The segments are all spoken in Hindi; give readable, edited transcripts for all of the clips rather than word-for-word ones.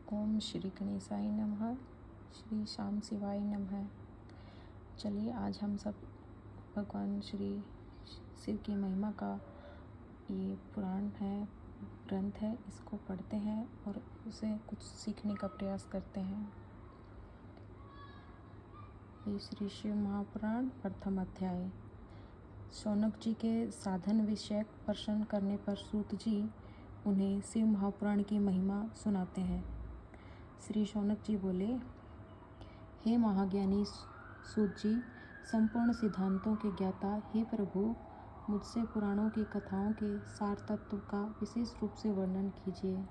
ओम श्री गणेशाय नमः। श्री श्याम शिवाय नमः। चलिए आज हम सब भगवान श्री शिव की महिमा का ये पुराण है, ग्रंथ है, इसको पढ़ते हैं और उसे कुछ सीखने का प्रयास करते हैं। ये श्री शिव महापुराण प्रथम अध्याय। शौनक जी के साधन विषयक प्रश्न करने पर सूत जी उन्हें शिव महापुराण की महिमा सुनाते हैं। श्री शौनक जी बोले, हे महाज्ञानी सूत जी, संपूर्ण सिद्धांतों के ज्ञाता, हे प्रभु, मुझसे पुराणों की कथाओं के सार तत्व का विशेष रूप से वर्णन कीजिए।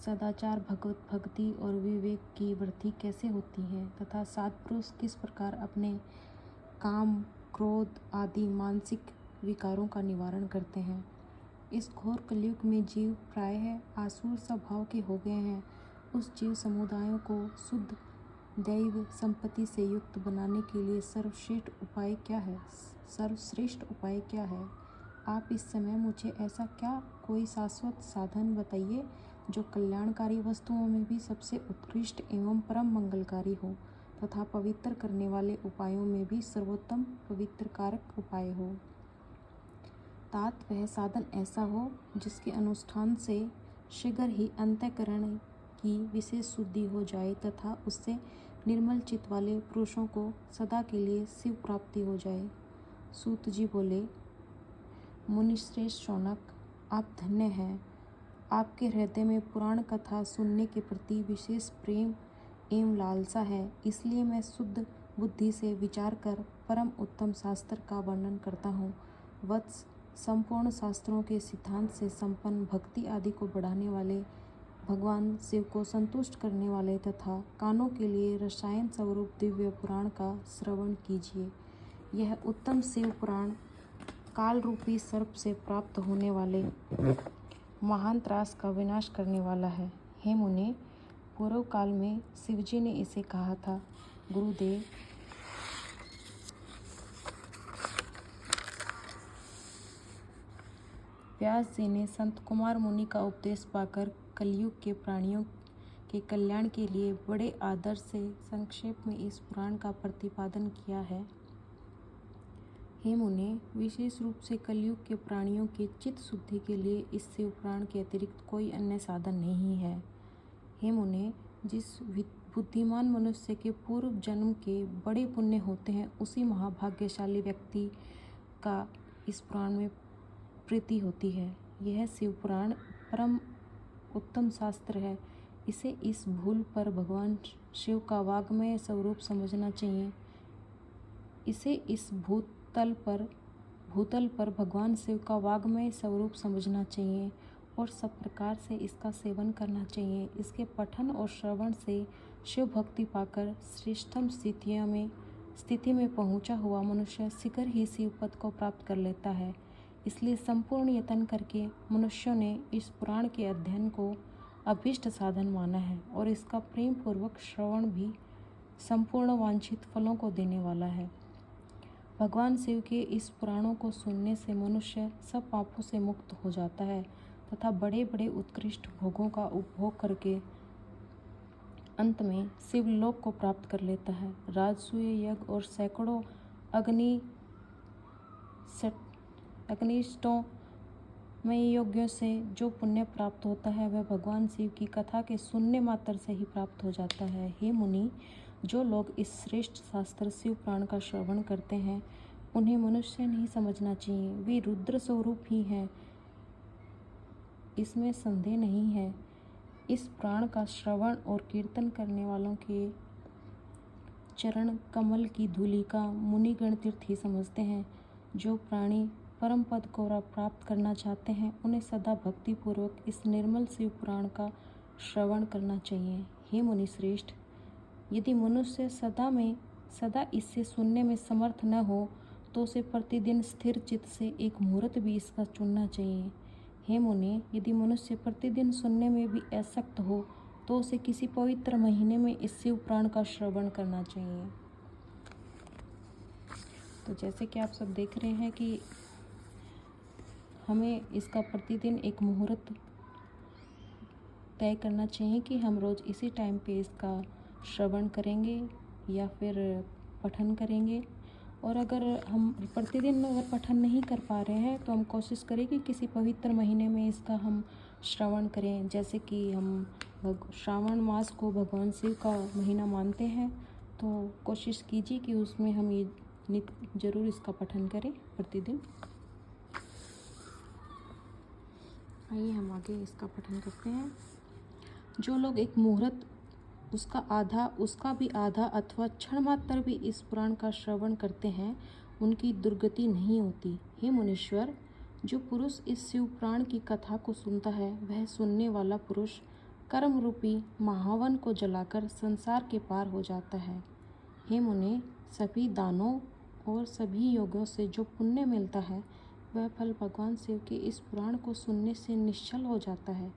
सदाचार, भगवत भक्ति और विवेक की वृद्धि कैसे होती है तथा सत्पुरुष किस प्रकार अपने काम, क्रोध आदि मानसिक विकारों का निवारण करते हैं। इस घोर कलयुग में जीव प्रायः आसुर स्वभाव के हो गए हैं। उस जीव समुदायों को शुद्ध दैव संपत्ति से युक्त बनाने के लिए सर्वश्रेष्ठ उपाय क्या है? आप इस समय मुझे ऐसा क्या कोई शाश्वत साधन बताइए जो कल्याणकारी वस्तुओं में भी सबसे उत्कृष्ट एवं परम मंगलकारी हो तथा पवित्र करने वाले उपायों में भी सर्वोत्तम पवित्रकारक उपाय हो। तात वह साधन ऐसा हो जिसके अनुष्ठान से शीघ्र ही अंतःकरण की विशेष शुद्धि हो जाए तथा उससे निर्मल चित्त वाले पुरुषों को सदा के लिए शिव प्राप्ति हो जाए। सूत जी बोले, मुनिश्रेष्ठ शौनक, आप धन्य हैं। आपके हृदय में पुराण कथा सुनने के प्रति विशेष प्रेम एवं लालसा है, इसलिए मैं शुद्ध बुद्धि से विचार कर परम उत्तम शास्त्र का वर्णन करता हूँ। वत्स, संपूर्ण शास्त्रों के सिद्धांत से संपन्न भक्ति आदि को बढ़ाने वाले, भगवान शिव को संतुष्ट करने वाले तथा कानों के लिए रसायन स्वरूप दिव्य पुराण का श्रवण कीजिए। यह उत्तम शिव पुराण काल रूपी सर्प से प्राप्त होने वाले महान त्रास का विनाश करने वाला है। हे मुने, पूर्व काल में शिवजी ने इसे कहा था। गुरुदेव, व्यास जी ने संत कुमार मुनि का उपदेश पाकर कलयुग के प्राणियों के कल्याण के लिए बड़े आदर से संक्षेप में इस पुराण का प्रतिपादन किया है। हे मुने, विशेष रूप से कलयुग के प्राणियों की चित्त शुद्धि के लिए इस शिव पुराण के अतिरिक्त कोई अन्य साधन नहीं है। हे मुने, जिस बुद्धिमान मनुष्य के पूर्व जन्म के बड़े पुण्य होते हैं, उसी महाभाग्यशाली व्यक्ति का इस पुराण में प्रीति होती है। यह शिव पुराण परम उत्तम शास्त्र है। इसे इस भूल पर भगवान शिव का वाग्मय स्वरूप समझना चाहिए। इसे इस भूतल पर भगवान शिव का वाग्मय स्वरूप समझना चाहिए और सब प्रकार से इसका सेवन करना चाहिए। इसके पठन और श्रवण से शिव भक्ति पाकर श्रेष्ठतम स्थिति में पहुंचा हुआ मनुष्य शीघ्र ही शिव पद को प्राप्त कर लेता है। इसलिए संपूर्ण यत्न करके मनुष्यों ने इस पुराण के अध्ययन को अभीष्ट साधन माना है और इसका प्रेम पूर्वक श्रवण भी संपूर्ण वांछित फलों को देने वाला है। भगवान शिव के इस पुराणों को सुनने से मनुष्य सब पापों से मुक्त हो जाता है तथा बड़े बड़े उत्कृष्ट भोगों का उपभोग करके अंत में शिवलोक को प्राप्त कर लेता है। राजसूय यज्ञ और सैकड़ों अग्निष्टों में यज्ञों से जो पुण्य प्राप्त होता है वह भगवान शिव की कथा के सुनने मात्र से ही प्राप्त हो जाता है। हे मुनि, जो लोग इस श्रेष्ठ शास्त्र शिव पुराण का श्रवण करते हैं, उन्हें मनुष्य नहीं समझना चाहिए। वे रुद्र स्वरूप ही हैं, इसमें संदेह नहीं है। इस पुराण का श्रवण और कीर्तन करने वालों के चरण कमल की धूलि का मुनिगण तीर्थ ही समझते हैं। जो प्राणी परम पद को प्राप्त करना चाहते हैं, उन्हें सदा भक्ति पूर्वक इस निर्मल शिव पुराण का श्रवण करना चाहिए। हे मुनि श्रेष्ठ, यदि मनुष्य सदा इससे सुनने में समर्थ न हो तो उसे प्रतिदिन स्थिर चित्त से एक मुहूर्त भी इसका चुनना चाहिए। हे मुनि, यदि मनुष्य प्रतिदिन सुनने में भी आसक्त हो तो उसे किसी पवित्र महीने में इस शिव पुराण का श्रवण करना चाहिए। तो जैसे कि आप सब देख रहे हैं कि हमें इसका प्रतिदिन एक मुहूर्त तय करना चाहिए कि हम रोज़ इसी टाइम पे इसका श्रवण करेंगे या फिर पठन करेंगे। और अगर हम प्रतिदिन अगर पठन नहीं कर पा रहे हैं तो हम कोशिश करें कि किसी पवित्र महीने में इसका हम श्रवण करें। जैसे कि हम श्रावण मास को भगवान शिव का महीना मानते हैं, तो कोशिश कीजिए कि उसमें हम ये ज़रूर इसका पठन करें प्रतिदिन। आइए हम आगे इसका पठन करते हैं। जो लोग एक मुहूर्त उसका भी आधा अथवा क्षण मात्र भी इस पुराण का श्रवण करते हैं, उनकी दुर्गति नहीं होती। हे मुनीश्वर, जो पुरुष इस शिव पुराण की कथा को सुनता है, वह सुनने वाला पुरुष कर्म रूपी महावन को जलाकर संसार के पार हो जाता है। हे मुने, सभी दानों और सभी योगों से जो पुण्य मिलता है, वह फल भगवान शिव के इस पुराण को सुनने से निश्चल हो जाता है।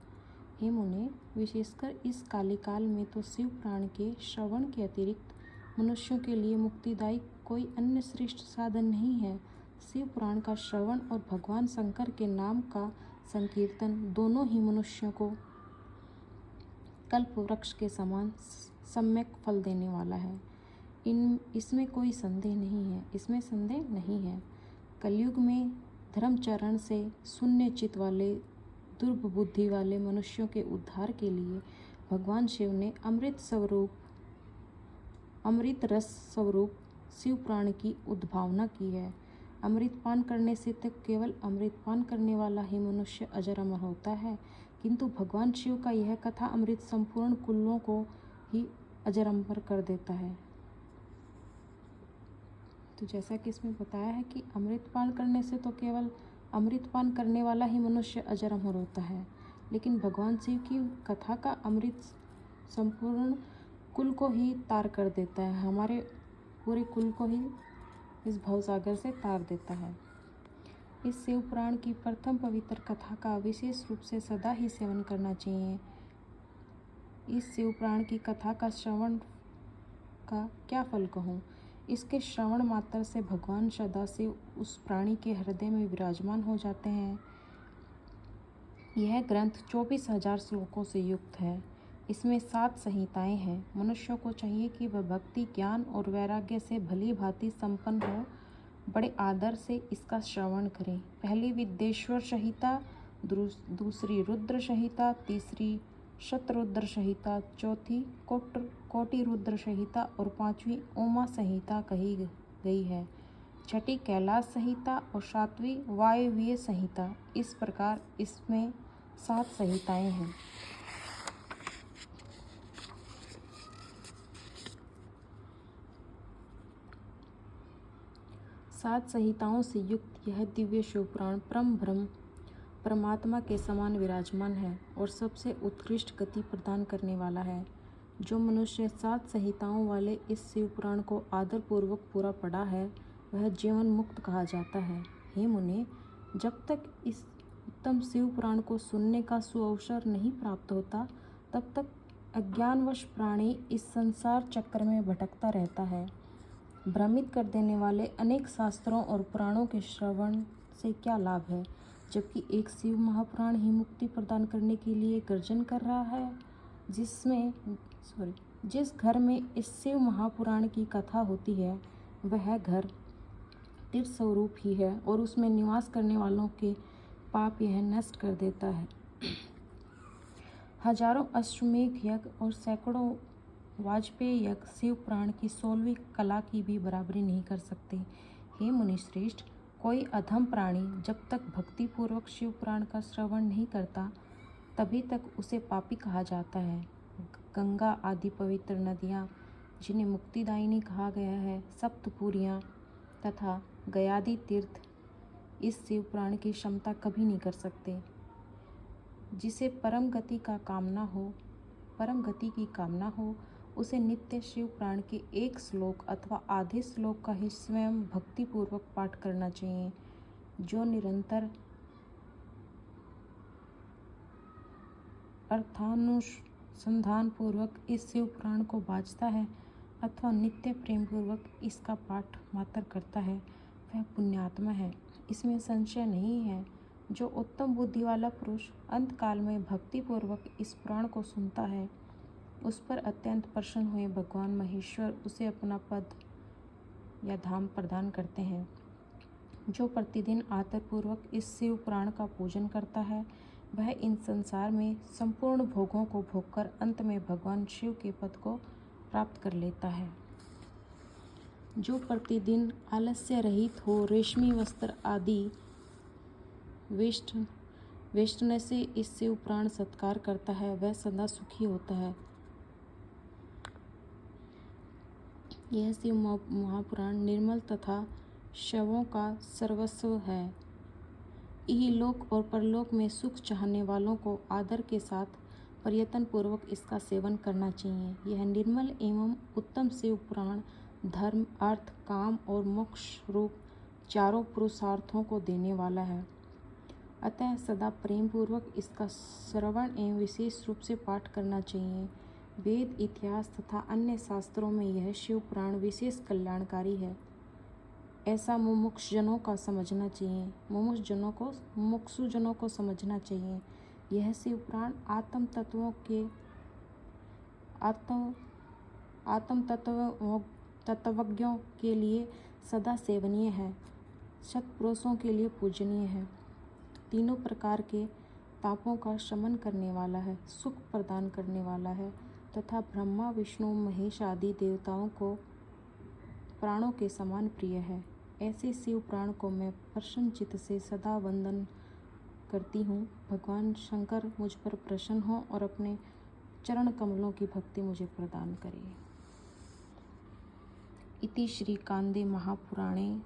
हे मुने, विशेषकर इस काल में तो शिव पुराण के श्रवण के अतिरिक्त मनुष्यों के लिए मुक्तिदायी कोई अन्य श्रेष्ठ साधन नहीं है। शिव पुराण का श्रवण और भगवान शंकर के नाम का संकीर्तन दोनों ही मनुष्यों को कल्प वृक्ष के समान सम्यक फल देने वाला है। इसमें कोई संदेह नहीं है। कलयुग में धर्मचरण से शून्य चित्त वाले दुर्ब बुद्धि वाले मनुष्यों के उद्धार के लिए भगवान शिव ने अमृत रस स्वरूप शिव पुराण की उद्भावना की है। अमृत पान करने से तक केवल अमृत पान करने वाला ही मनुष्य अजर अमर होता है, किंतु भगवान शिव का यह कथा अमृत संपूर्ण कुलों को ही अजर अमर कर देता है। तो जैसा कि इसमें बताया है कि अमृत पान करने से तो केवल अमृत पान करने वाला ही मनुष्य अजर अमर होता है, लेकिन भगवान शिव की कथा का अमृत संपूर्ण कुल को ही तार कर देता है, हमारे पूरे कुल को ही इस भवसागर से तार देता है। इस शिव पुराण की प्रथम पवित्र कथा का विशेष रूप से सदा ही सेवन करना चाहिए। इस शिव पुराण की कथा का श्रवण का क्या फल कहूँ। इसके श्रवण मात्र से भगवान सदाशिव उस प्राणी के हृदय में विराजमान हो जाते हैं। यह ग्रंथ 24,000 श्लोकों से युक्त है। इसमें 7 संहिताएं हैं। मनुष्यों को चाहिए कि वह भक्ति, ज्ञान और वैराग्य से भली भांति संपन्न हो, बड़े आदर से इसका श्रवण करें। पहली विद्येश्वर संहिता, दूसरी रुद्र संहिता, तीसरी शतरुद्र संहिता, चौथी कोटि रुद्र संहिता और 5वीं उमा संहिता कही गई है। छठी कैलाश संहिता और 7वीं वायव्य संहिता। इस प्रकार इसमें 7 संहिताएं हैं। सात संहिताओं से युक्त यह दिव्य शिव पुराण परम ब्रह्म परमात्मा के समान विराजमान है और सबसे उत्कृष्ट गति प्रदान करने वाला है। जो मनुष्य 7 संहिताओं वाले इस शिव पुराण को आदरपूर्वक पूरा पढ़ा है, वह जीवन मुक्त कहा जाता है। हे मुने, जब तक इस उत्तम शिव पुराण को सुनने का सुअवसर नहीं प्राप्त होता, तब तक अज्ञानवश प्राणी इस संसार चक्र में भटकता रहता है। भ्रमित कर देने वाले अनेक शास्त्रों और पुराणों के श्रवण से क्या लाभ है, जबकि एक शिव महापुराण ही मुक्ति प्रदान करने के लिए गर्जन कर रहा है। जिस घर में इस शिव महापुराण की कथा होती है, वह घर तीर्थ स्वरूप ही है और उसमें निवास करने वालों के पाप यह नष्ट कर देता है। हजारों अश्वमेध यज्ञ और सैकड़ों वाजपेयी यज्ञ शिव पुराण की 16वीं कला की भी बराबरी नहीं कर सकते। हे मुनिश्रेष्ठ, कोई अधम प्राणी जब तक भक्तिपूर्वक शिव पुराण का श्रवण नहीं करता, तभी तक उसे पापी कहा जाता है। गंगा आदि पवित्र नदियाँ, जिन्हें मुक्तिदायिनी कहा गया है, सप्तपुरियाँ तथा गयादि तीर्थ इस शिव पुराण की क्षमता कभी नहीं कर सकते। जिसे परम गति की कामना हो, उसे नित्य शिव पुराण के एक श्लोक अथवा आधे श्लोक का ही स्वयं भक्तिपूर्वक पाठ करना चाहिए। जो निरंतर अर्थानुसंधान पूर्वक इस शिव पुराण को बाजता है अथवा नित्य प्रेम पूर्वक इसका पाठ मात्र करता है, वह पुण्यात्मा है, इसमें संशय नहीं है। जो उत्तम बुद्धि वाला पुरुष अंत काल में भक्तिपूर्वक इस पुराण को सुनता है, उस पर अत्यंत प्रसन्न हुए भगवान महेश्वर उसे अपना पद या धाम प्रदान करते हैं। जो प्रतिदिन आदरपूर्वक इस शिव पुराण का पूजन करता है, वह इन संसार में संपूर्ण भोगों को भोगकर अंत में भगवान शिव के पद को प्राप्त कर लेता है। जो प्रतिदिन आलस्य रहित हो रेशमी वस्त्र आदि वेष्टन से इस शिव पुराण सत्कार करता है, वह सदा सुखी होता है। यह शिव महापुराण निर्मल तथा शवों का सर्वस्व है। इहलोक और परलोक में सुख चाहने वालों को आदर के साथ प्रयत्न पूर्वक इसका सेवन करना चाहिए। यह निर्मल एवं उत्तम शिव पुराण धर्म, अर्थ, काम और मोक्ष रूप चारों पुरुषार्थों को देने वाला है। अतः सदा प्रेम पूर्वक इसका श्रवण एवं विशेष रूप से पाठ करना चाहिए। वेद, इतिहास तथा अन्य शास्त्रों में यह शिव पुराण विशेष कल्याणकारी है, ऐसा मुमुक्षुजनों को समझना चाहिए। यह शिव पुराण तत्वज्ञों के लिए सदा सेवनीय है, सत्पुरुषों के लिए पूजनीय है, तीनों प्रकार के तापों का शमन करने वाला है, सुख प्रदान करने वाला है तथा ब्रह्मा, विष्णु, महेश आदि देवताओं को प्राणों के समान प्रिय है। ऐसे शिव पुराण को मैं प्रसन्न चित्त से सदा वंदन करती हूँ। भगवान शंकर मुझ पर प्रसन्न हो और अपने चरण कमलों की भक्ति मुझे प्रदान करे। इति श्री कांदे महापुराणे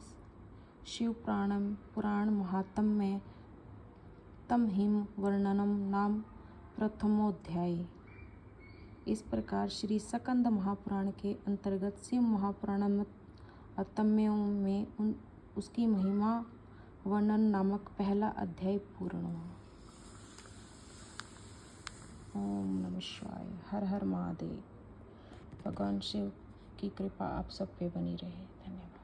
शिव पुराण महात्म्ये तमहिम वर्णनम नाम प्रथमोध्याय। इस प्रकार श्री स्कंद महापुराण के अंतर्गत शिव महापुराण महात्म्यों में उसकी महिमा वर्णन नामक पहला अध्याय पूर्ण हुआ। ओम नमः शिवाय। हर हर महादेव। भगवान शिव की कृपा आप सब पे बनी रहे। धन्यवाद।